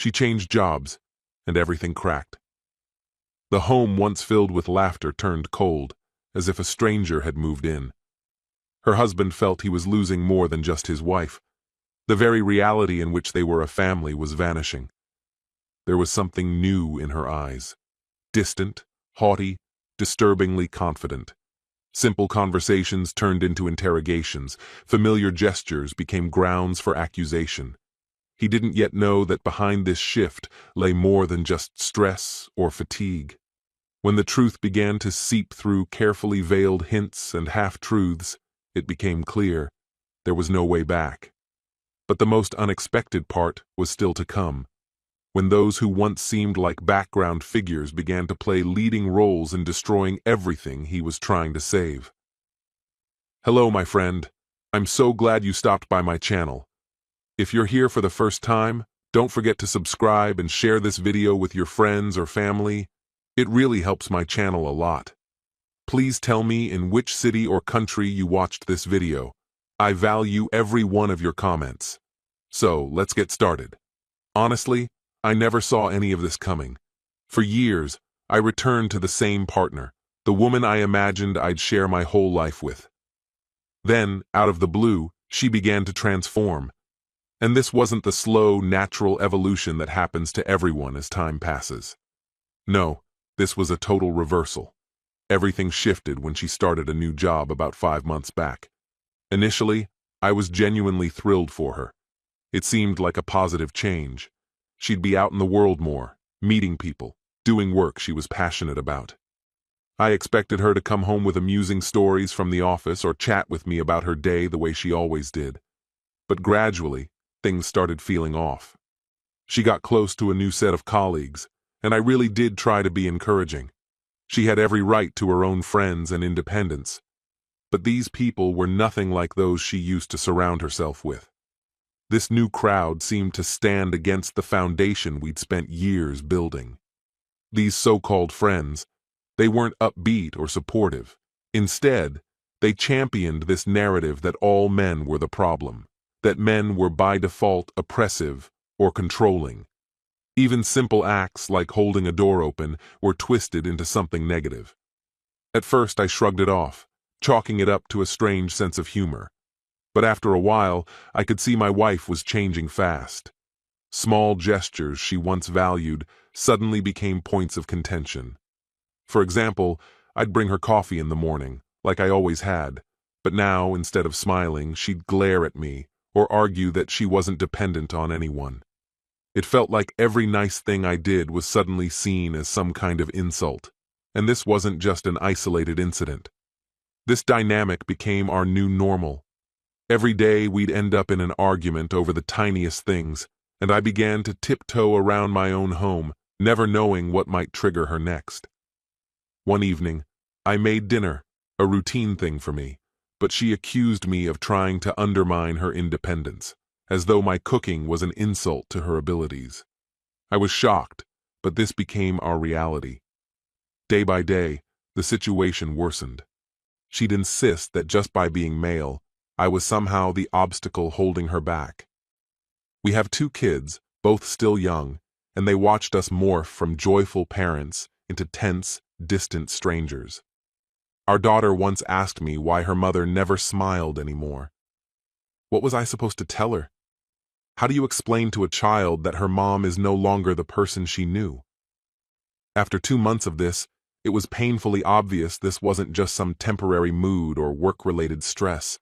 She changed jobs, and everything cracked. The home once filled with laughter turned cold, as if a stranger had moved in. Her husband felt he was losing more than just his wife. The very reality in which they were a family was vanishing. There was something new in her eyes. Distant, haughty, disturbingly confident. Simple conversations turned into interrogations. Familiar gestures became grounds for accusation. He didn't yet know that behind this shift lay more than just stress or fatigue. When the truth began to seep through carefully veiled hints and half-truths, it became clear there was no way back. But the most unexpected part was still to come, when those who once seemed like background figures began to play leading roles in destroying everything he was trying to save. Hello, my friend. I'm so glad you stopped by my channel. If you're here for the first time, don't forget to subscribe and share this video with your friends or family. It really helps my channel a lot. Please tell me in which city or country you watched this video. I value every one of your comments. So, let's get started. Honestly, I never saw any of this coming. For years, I returned to the same partner, the woman I imagined I'd share my whole life with. Then, out of the blue, she began to transform. And this wasn't the slow, natural evolution that happens to everyone as time passes. No, this was a total reversal. Everything shifted when she started a new job about 5 months back. Initially, I was genuinely thrilled for her. It seemed like a positive change. She'd be out in the world more, meeting people, doing work she was passionate about. I expected her to come home with amusing stories from the office or chat with me about her day the way she always did. But gradually, things started feeling off. She got close to a new set of colleagues, and I really did try to be encouraging. She had every right to her own friends and independence. But these people were nothing like those she used to surround herself with. This new crowd seemed to stand against the foundation we'd spent years building. These so-called friends, they weren't upbeat or supportive. Instead, they championed this narrative that all men were the problem, that men were by default oppressive or controlling. Even simple acts like holding a door open were twisted into something negative. At first, I shrugged it off, chalking it up to a strange sense of humor. But after a while, I could see my wife was changing fast. Small gestures she once valued suddenly became points of contention. For example, I'd bring her coffee in the morning, like I always had, but now, instead of smiling, she'd glare at me or argue that she wasn't dependent on anyone. It felt like every nice thing I did was suddenly seen as some kind of insult, and this wasn't just an isolated incident. This dynamic became our new normal. Every day we'd end up in an argument over the tiniest things, and I began to tiptoe around my own home, never knowing what might trigger her next. One evening, I made dinner, a routine thing for me, but she accused me of trying to undermine her independence, as though my cooking was an insult to her abilities. I was shocked, but this became our reality. Day by day, the situation worsened. She'd insist that just by being male, I was somehow the obstacle holding her back. We have 2 kids, both still young, and they watched us morph from joyful parents into tense, distant strangers. Our daughter once asked me why her mother never smiled anymore. What was I supposed to tell her? How do you explain to a child that her mom is no longer the person she knew? After 2 months of this, it was painfully obvious this wasn't just some temporary mood or work-related stress.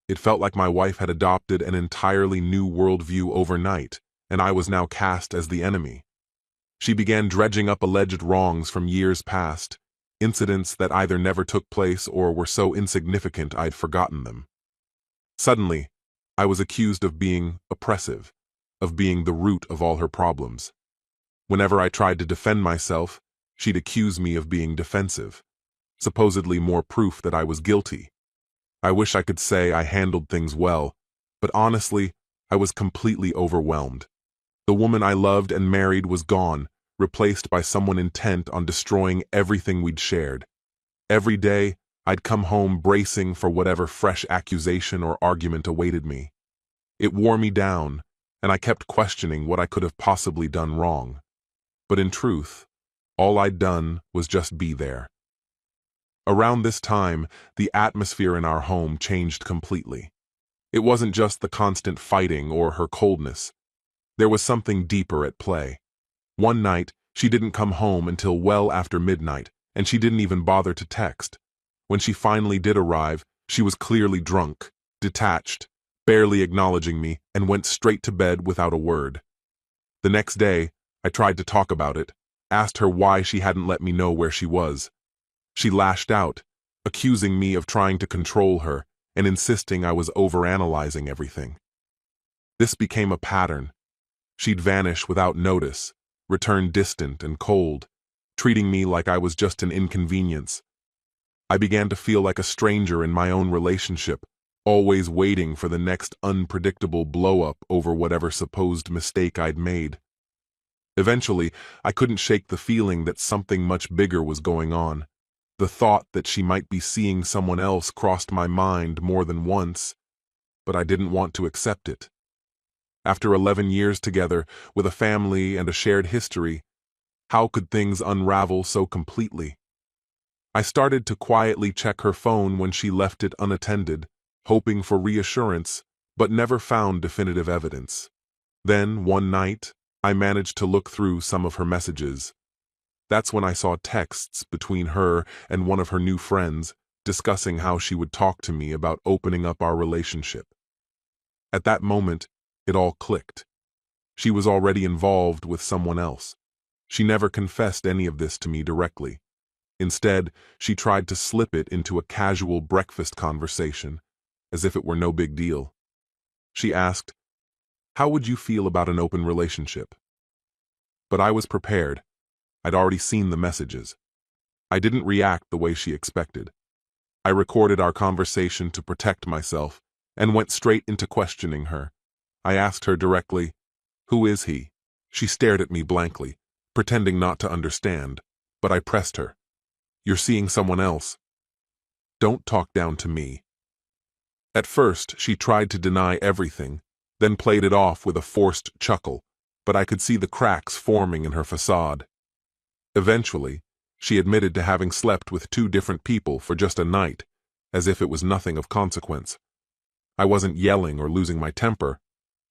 It felt like my wife had adopted an entirely new worldview overnight, and I was now cast as the enemy. She began dredging up alleged wrongs from years past, incidents that either never took place or were so insignificant I'd forgotten them. Suddenly, I was accused of being oppressive, of being the root of all her problems. Whenever I tried to defend myself, she'd accuse me of being defensive, supposedly more proof that I was guilty. I wish I could say I handled things well, but honestly, I was completely overwhelmed. The woman I loved and married was gone, replaced by someone intent on destroying everything we'd shared. Every day, I'd come home bracing for whatever fresh accusation or argument awaited me. It wore me down, and I kept questioning what I could have possibly done wrong. But in truth, all I'd done was just be there. Around this time, the atmosphere in our home changed completely. It wasn't just the constant fighting or her coldness. There was something deeper at play. One night, she didn't come home until well after midnight, and she didn't even bother to text. When she finally did arrive, she was clearly drunk, detached, barely acknowledging me, and went straight to bed without a word. The next day, I tried to talk about it, asked her why she hadn't let me know where she was. She lashed out, accusing me of trying to control her and insisting I was overanalyzing everything. This became a pattern. She'd vanish without notice, return distant and cold, treating me like I was just an inconvenience. I began to feel like a stranger in my own relationship, always waiting for the next unpredictable blow-up over whatever supposed mistake I'd made. Eventually, I couldn't shake the feeling that something much bigger was going on. The thought that she might be seeing someone else crossed my mind more than once, but I didn't want to accept it. After 11 years together, with a family and a shared history, how could things unravel so completely? I started to quietly check her phone when she left it unattended, hoping for reassurance, but never found definitive evidence. Then, one night, I managed to look through some of her messages. That's when I saw texts between her and one of her new friends, discussing how she would talk to me about opening up our relationship. At that moment, it all clicked. She was already involved with someone else. She never confessed any of this to me directly. Instead, she tried to slip it into a casual breakfast conversation, as if it were no big deal. She asked, "How would you feel about an open relationship?" But I was prepared. I'd already seen the messages. I didn't react the way she expected. I recorded our conversation to protect myself and went straight into questioning her. I asked her directly, "Who is he?" She stared at me blankly, pretending not to understand, but I pressed her. "You're seeing someone else. Don't talk down to me." At first, she tried to deny everything, then played it off with a forced chuckle, but I could see the cracks forming in her facade. Eventually, she admitted to having slept with 2 different people for just a night, as if it was nothing of consequence. I wasn't yelling or losing my temper.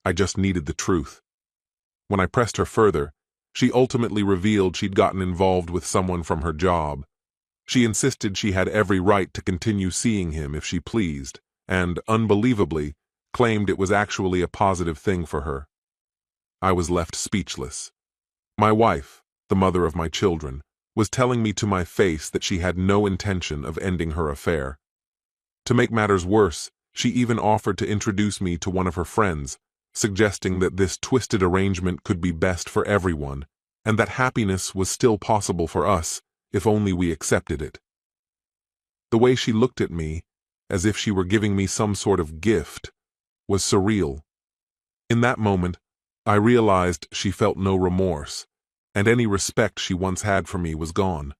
I just needed the truth. When I pressed her further, she ultimately revealed she'd gotten involved with someone from her job. She insisted she had every right to continue seeing him if she pleased, and, unbelievably, claimed it was actually a positive thing for her. I was left speechless. My wife, the mother of my children, was telling me to my face that she had no intention of ending her affair. To make matters worse, she even offered to introduce me to one of her friends, suggesting that this twisted arrangement could be best for everyone, and that happiness was still possible for us if only we accepted it. The way she looked at me, as if she were giving me some sort of gift, was surreal. In that moment, I realized she felt no remorse, and any respect she once had for me was gone.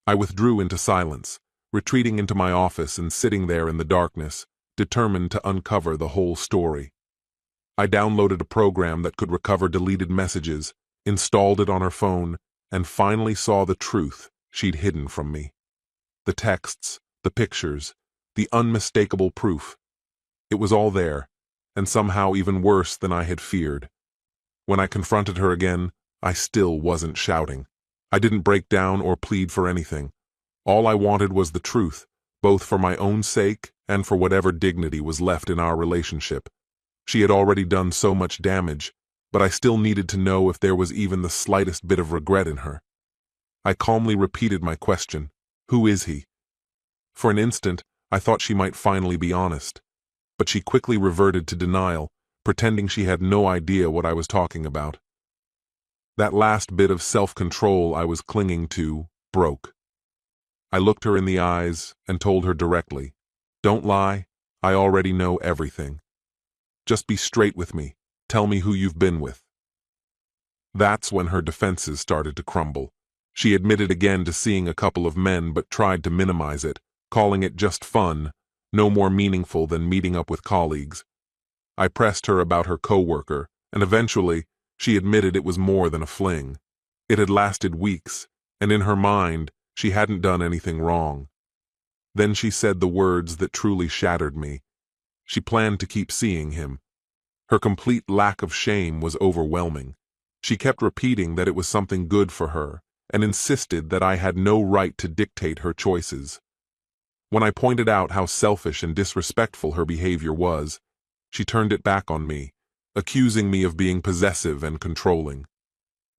I withdrew into silence, retreating into my office and sitting there in the darkness, determined to uncover the whole story. I downloaded a program that could recover deleted messages, installed it on her phone, and finally saw the truth she'd hidden from me. The texts, the pictures, the unmistakable proof. It was all there, and somehow even worse than I had feared. When I confronted her again, I still wasn't shouting. I didn't break down or plead for anything. All I wanted was the truth, both for my own sake and for whatever dignity was left in our relationship. She had already done so much damage, but I still needed to know if there was even the slightest bit of regret in her. I calmly repeated my question, "Who is he?" For an instant, I thought she might finally be honest, but she quickly reverted to denial, pretending she had no idea what I was talking about. That last bit of self-control I was clinging to broke. I looked her in the eyes and told her directly, "Don't lie, I already know everything. Just be straight with me, tell me who you've been with." That's when her defenses started to crumble. She admitted again to seeing a couple of men but tried to minimize it, calling it just fun, no more meaningful than meeting up with colleagues. I pressed her about her coworker, and eventually, she admitted it was more than a fling. It had lasted weeks, and in her mind, she hadn't done anything wrong. Then she said the words that truly shattered me. She planned to keep seeing him. Her complete lack of shame was overwhelming. She kept repeating that it was something good for her, and insisted that I had no right to dictate her choices. When I pointed out how selfish and disrespectful her behavior was, she turned it back on me, accusing me of being possessive and controlling.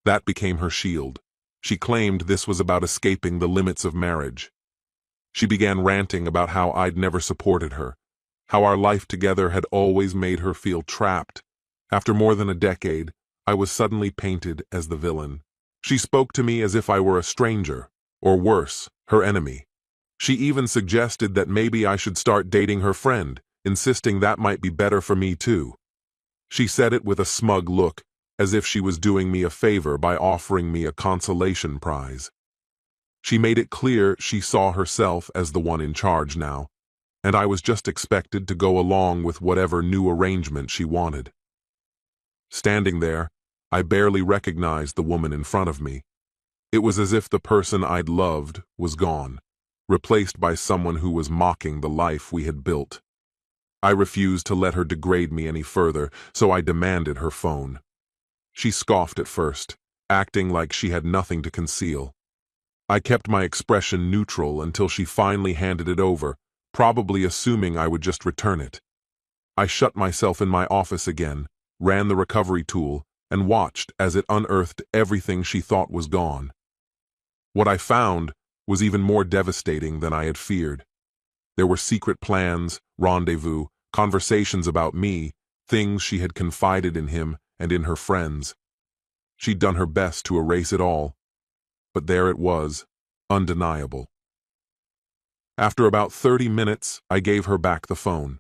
That became her shield. She claimed this was about escaping the limits of marriage. She began ranting about how I'd never supported her, how our life together had always made her feel trapped. After more than a decade, I was suddenly painted as the villain. She spoke to me as if I were a stranger, or worse, her enemy. She even suggested that maybe I should start dating her friend, insisting that might be better for me too. She said it with a smug look, as if she was doing me a favor by offering me a consolation prize. She made it clear she saw herself as the one in charge now, and I was just expected to go along with whatever new arrangement she wanted. Standing there, I barely recognized the woman in front of me. It was as if the person I'd loved was gone, replaced by someone who was mocking the life we had built. I refused to let her degrade me any further, so I demanded her phone. She scoffed at first, acting like she had nothing to conceal. I kept my expression neutral until she finally handed it over, probably assuming I would just return it. I shut myself in my office again, ran the recovery tool, and watched as it unearthed everything she thought was gone. What I found was even more devastating than I had feared. There were secret plans, rendezvous, conversations about me, things she had confided in him and in her friends. She'd done her best to erase it all, but there it was, undeniable. After about 30 minutes, I gave her back the phone.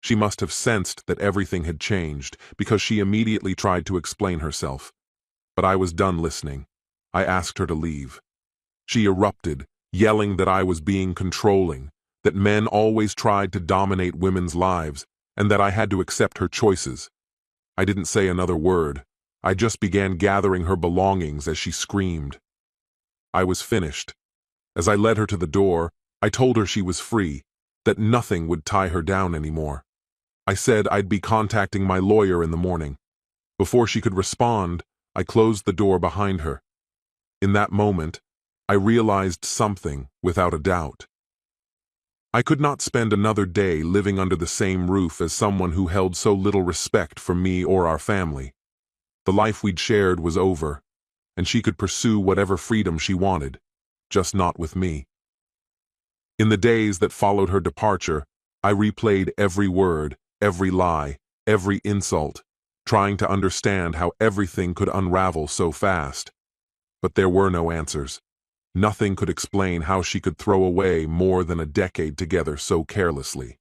She must have sensed that everything had changed, because she immediately tried to explain herself. But I was done listening. I asked her to leave. She erupted, yelling that I was being controlling, that men always tried to dominate women's lives, and that I had to accept her choices. I didn't say another word. I just began gathering her belongings as she screamed. I was finished. As I led her to the door, I told her she was free, that nothing would tie her down anymore. I said I'd be contacting my lawyer in the morning. Before she could respond, I closed the door behind her. In that moment, I realized something without a doubt. I could not spend another day living under the same roof as someone who held so little respect for me or our family. The life we'd shared was over, and she could pursue whatever freedom she wanted, just not with me. In the days that followed her departure, I replayed every word, every lie, every insult, trying to understand how everything could unravel so fast. But there were no answers. Nothing could explain how she could throw away more than a decade together so carelessly.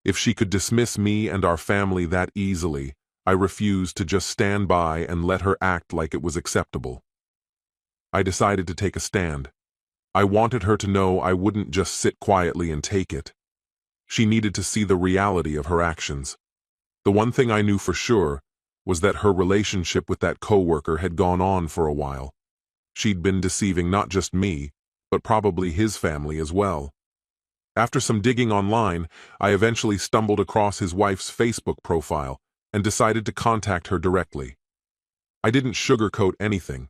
If she could dismiss me and our family that easily, I refused to just stand by and let her act like it was acceptable. I decided to take a stand. I wanted her to know I wouldn't just sit quietly and take it. She needed to see the reality of her actions. The one thing I knew for sure was that her relationship with that coworker had gone on for a while. She'd been deceiving not just me, but probably his family as well. After some digging online, I eventually stumbled across his wife's Facebook profile and decided to contact her directly. I didn't sugarcoat anything.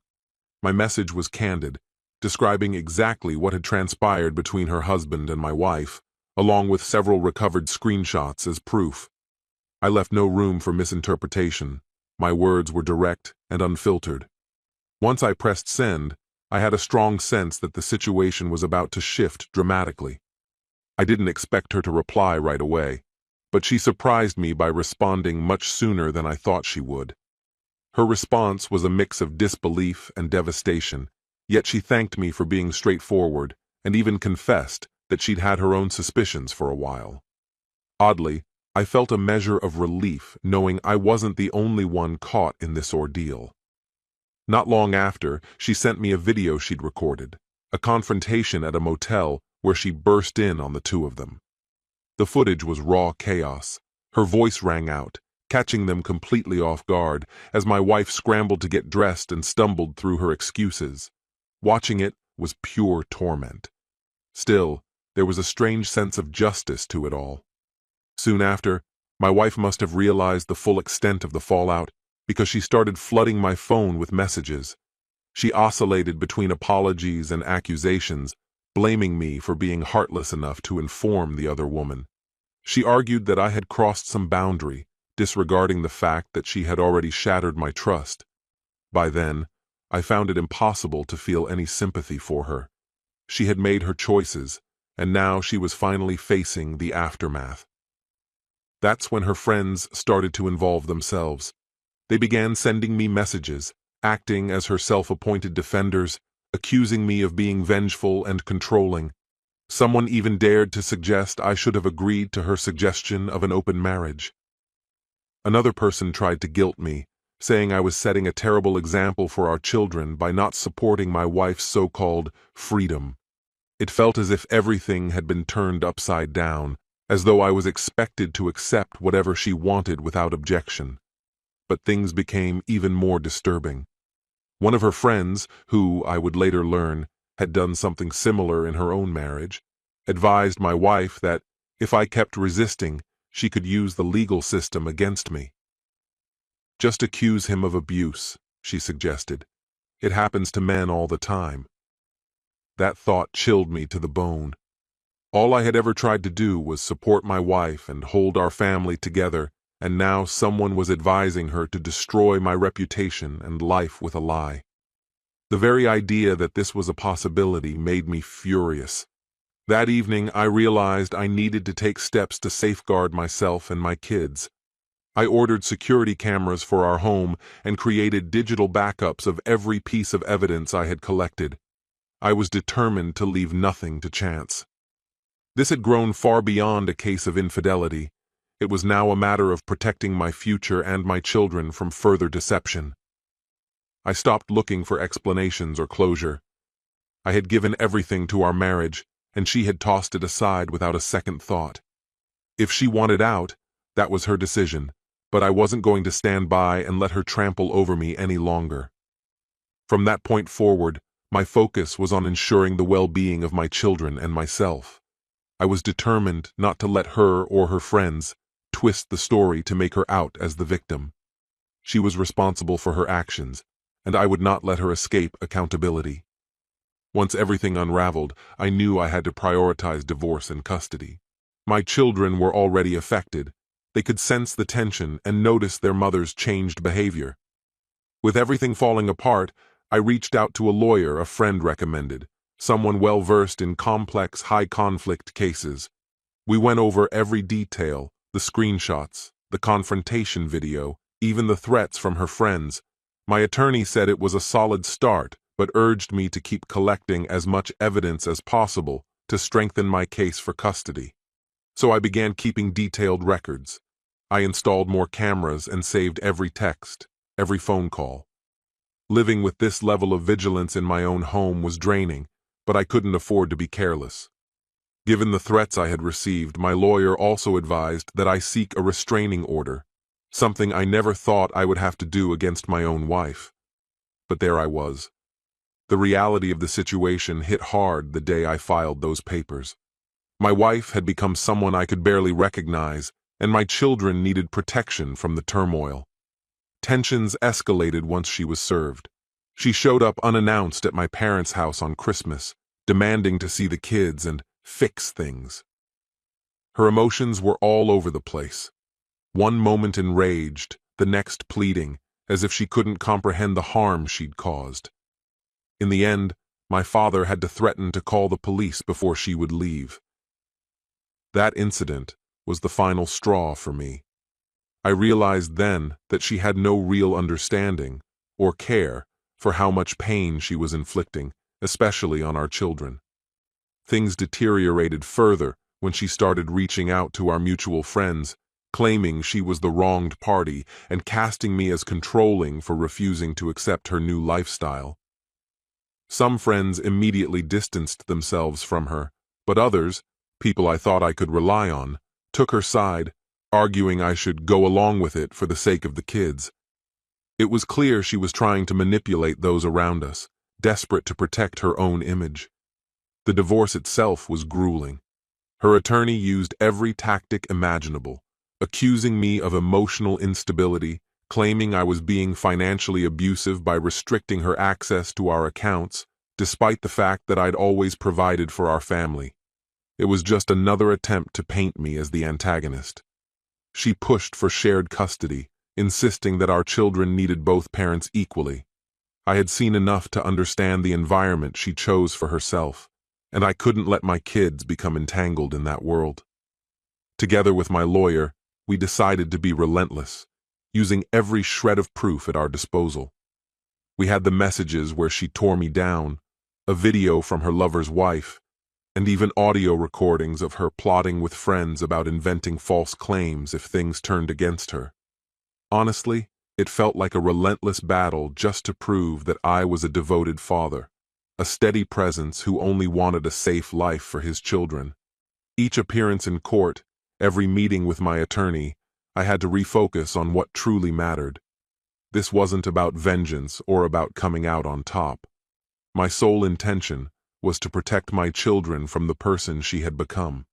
My message was candid, describing exactly what had transpired between her husband and my wife, along with several recovered screenshots as proof. I left no room for misinterpretation. My words were direct and unfiltered. Once I pressed send, I had a strong sense that the situation was about to shift dramatically. I didn't expect her to reply right away, but she surprised me by responding much sooner than I thought she would. Her response was a mix of disbelief and devastation, yet she thanked me for being straightforward and even confessed that she'd had her own suspicions for a while. Oddly, I felt a measure of relief knowing I wasn't the only one caught in this ordeal. Not long after, she sent me a video she'd recorded, a confrontation at a motel where she burst in on the two of them. The footage was raw chaos. Her voice rang out, catching them completely off guard as my wife scrambled to get dressed and stumbled through her excuses. Watching it was pure torment. Still, there was a strange sense of justice to it all. Soon after, my wife must have realized the full extent of the fallout because she started flooding my phone with messages. She oscillated between apologies and accusations, blaming me for being heartless enough to inform the other woman. She argued that I had crossed some boundary, disregarding the fact that she had already shattered my trust. By then, I found it impossible to feel any sympathy for her. She had made her choices, and now she was finally facing the aftermath. That's when her friends started to involve themselves. They began sending me messages, acting as her self-appointed defenders, accusing me of being vengeful and controlling. Someone even dared to suggest I should have agreed to her suggestion of an open marriage. Another person tried to guilt me, saying I was setting a terrible example for our children by not supporting my wife's so-called freedom. It felt as if everything had been turned upside down, as though I was expected to accept whatever she wanted without objection. But things became even more disturbing. One of her friends, who, I would later learn, had done something similar in her own marriage, advised my wife that, if I kept resisting, she could use the legal system against me. Just accuse him of abuse, she suggested. It happens to men all the time. That thought chilled me to the bone. All I had ever tried to do was support my wife and hold our family together, and now someone was advising her to destroy my reputation and life with a lie. The very idea that this was a possibility made me furious. That evening, I realized I needed to take steps to safeguard myself and my kids. I ordered security cameras for our home and created digital backups of every piece of evidence I had collected. I was determined to leave nothing to chance. This had grown far beyond a case of infidelity. It was now a matter of protecting my future and my children from further deception. I stopped looking for explanations or closure. I had given everything to our marriage, and she had tossed it aside without a second thought. If she wanted out, that was her decision, but I wasn't going to stand by and let her trample over me any longer. From that point forward, my focus was on ensuring the well-being of my children and myself. I was determined not to let her or her friends twist the story to make her out as the victim. She was responsible for her actions, and I would not let her escape accountability. Once everything unraveled, I knew I had to prioritize divorce and custody. My children were already affected. They could sense the tension and notice their mother's changed behavior. With everything falling apart, I reached out to a lawyer a friend recommended, someone well-versed in complex, high-conflict cases. We went over every detail, the screenshots, the confrontation video, even the threats from her friends. My attorney said it was a solid start, but urged me to keep collecting as much evidence as possible to strengthen my case for custody. So I began keeping detailed records. I installed more cameras and saved every text, every phone call. Living with this level of vigilance in my own home was draining, but I couldn't afford to be careless. Given the threats I had received, my lawyer also advised that I seek a restraining order, something I never thought I would have to do against my own wife. But there I was. The reality of the situation hit hard the day I filed those papers. My wife had become someone I could barely recognize, and my children needed protection from the turmoil. Tensions escalated once she was served. She showed up unannounced at my parents' house on Christmas, demanding to see the kids and fix things. Her emotions were all over the place. One moment enraged, the next pleading, as if she couldn't comprehend the harm she'd caused. In the end, my father had to threaten to call the police before she would leave. That incident was the final straw for me. I realized then that she had no real understanding or care for how much pain she was inflicting, especially on our children. Things deteriorated further when she started reaching out to our mutual friends, claiming she was the wronged party and casting me as controlling for refusing to accept her new lifestyle. Some friends immediately distanced themselves from her, but others, people I thought I could rely on, took her side, arguing I should go along with it for the sake of the kids. It was clear she was trying to manipulate those around us, desperate to protect her own image. The divorce itself was grueling. Her attorney used every tactic imaginable, accusing me of emotional instability, claiming I was being financially abusive by restricting her access to our accounts, despite the fact that I'd always provided for our family. It was just another attempt to paint me as the antagonist. She pushed for shared custody, insisting that our children needed both parents equally. I had seen enough to understand the environment she chose for herself, and I couldn't let my kids become entangled in that world. Together with my lawyer, we decided to be relentless, using every shred of proof at our disposal. We had the messages where she tore me down, a video from her lover's wife, and even audio recordings of her plotting with friends about inventing false claims if things turned against her. Honestly, it felt like a relentless battle just to prove that I was a devoted father, a steady presence who only wanted a safe life for his children. Each appearance in court, every meeting with my attorney, I had to refocus on what truly mattered. This wasn't about vengeance or about coming out on top. My sole intention was to protect my children from the person she had become.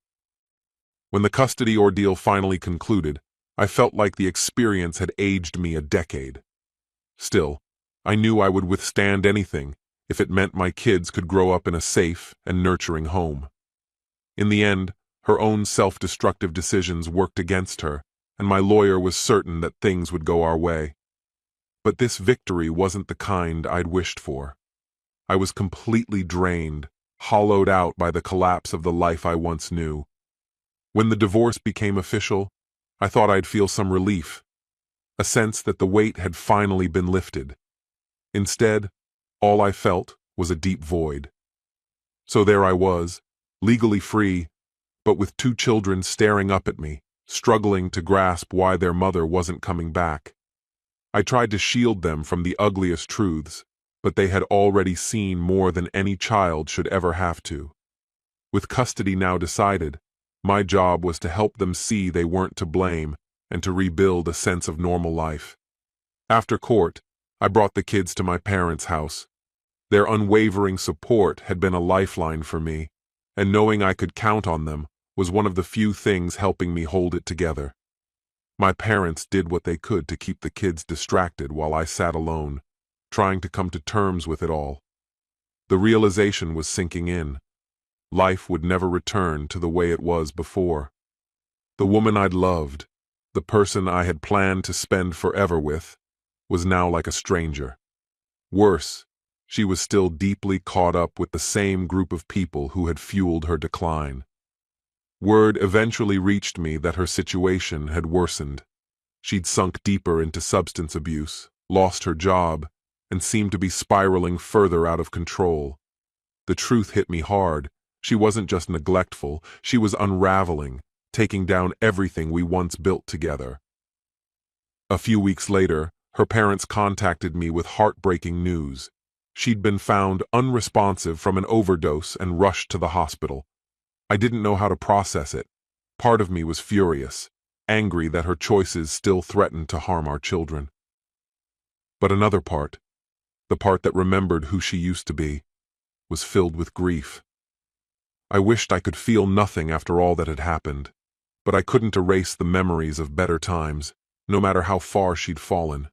When the custody ordeal finally concluded, I felt like the experience had aged me a decade. Still, I knew I would withstand anything if it meant my kids could grow up in a safe and nurturing home. In the end, her own self-destructive decisions worked against her, and my lawyer was certain that things would go our way. But this victory wasn't the kind I'd wished for. I was completely drained, hollowed out by the collapse of the life I once knew. When the divorce became official, I thought I'd feel some relief, a sense that the weight had finally been lifted. Instead, all I felt was a deep void. So there I was, legally free, but with two children staring up at me, struggling to grasp why their mother wasn't coming back. I tried to shield them from the ugliest truths, but they had already seen more than any child should ever have to. With custody now decided, my job was to help them see they weren't to blame and to rebuild a sense of normal life. After court, I brought the kids to my parents' house. Their unwavering support had been a lifeline for me, and knowing I could count on them was one of the few things helping me hold it together. My parents did what they could to keep the kids distracted while I sat alone, trying to come to terms with it all. The realization was sinking in. Life would never return to the way it was before. The woman I'd loved, the person I had planned to spend forever with, was now like a stranger. Worse, she was still deeply caught up with the same group of people who had fueled her decline. Word eventually reached me that her situation had worsened. She'd sunk deeper into substance abuse, lost her job, and seemed to be spiraling further out of control. The truth hit me hard. She wasn't just neglectful, she was unraveling, taking down everything we once built together. A few weeks later, her parents contacted me with heartbreaking news. She'd been found unresponsive from an overdose and rushed to the hospital. I didn't know how to process it. Part of me was furious, angry that her choices still threatened to harm our children. But another part, the part that remembered who she used to be, was filled with grief. I wished I could feel nothing after all that had happened, but I couldn't erase the memories of better times, no matter how far she'd fallen.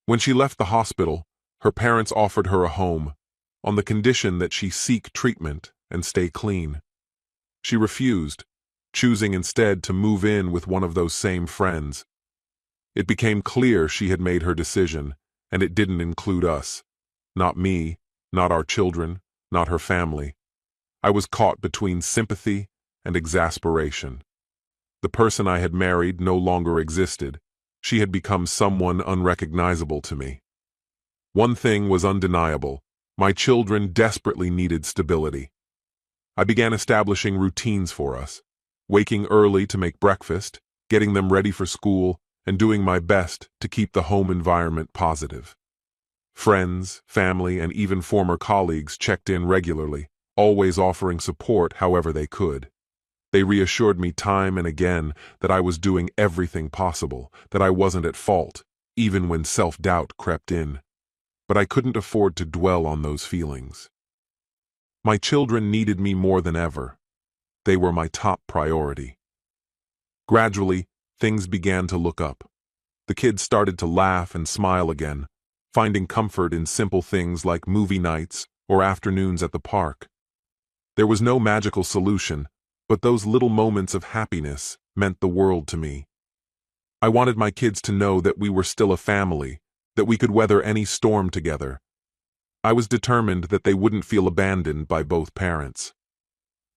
When she left the hospital, her parents offered her a home, on the condition that she seek treatment and stay clean. She refused, choosing instead to move in with one of those same friends. It became clear she had made her decision, and it didn't include us. Not me, not our children, not her family. I was caught between sympathy and exasperation. The person I had married no longer existed. She had become someone unrecognizable to me. One thing was undeniable. My children desperately needed stability. I began establishing routines for us, waking early to make breakfast, getting them ready for school, and doing my best to keep the home environment positive. Friends, family, and even former colleagues checked in regularly, always offering support however they could. They reassured me time and again that I was doing everything possible, that I wasn't at fault, even when self-doubt crept in. But I couldn't afford to dwell on those feelings. My children needed me more than ever. They were my top priority. Gradually, things began to look up. The kids started to laugh and smile again, finding comfort in simple things like movie nights or afternoons at the park. There was no magical solution, but those little moments of happiness meant the world to me. I wanted my kids to know that we were still a family, that we could weather any storm together. I was determined that they wouldn't feel abandoned by both parents.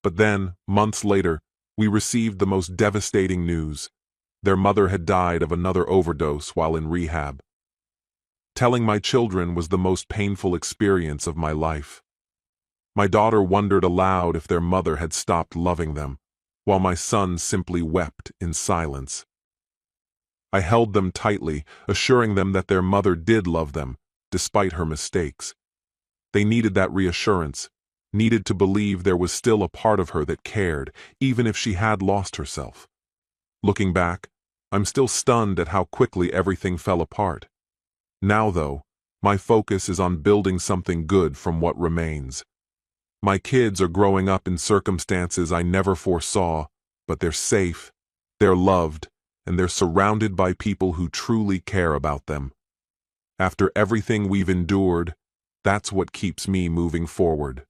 But then, months later, we received the most devastating news. Their mother had died of another overdose while in rehab. Telling my children was the most painful experience of my life. My daughter wondered aloud if their mother had stopped loving them, while my son simply wept in silence. I held them tightly, assuring them that their mother did love them, despite her mistakes. They needed that reassurance, needed to believe there was still a part of her that cared, even if she had lost herself. Looking back, I'm still stunned at how quickly everything fell apart. Now, though, my focus is on building something good from what remains. My kids are growing up in circumstances I never foresaw, but they're safe, they're loved, and they're surrounded by people who truly care about them. After everything we've endured, that's what keeps me moving forward.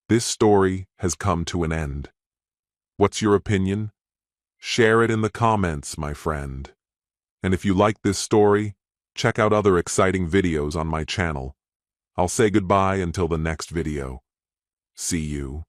This story has come to an end. What's your opinion? Share it in the comments, my friend. And if you like this story, check out other exciting videos on my channel. I'll say goodbye until the next video. See you.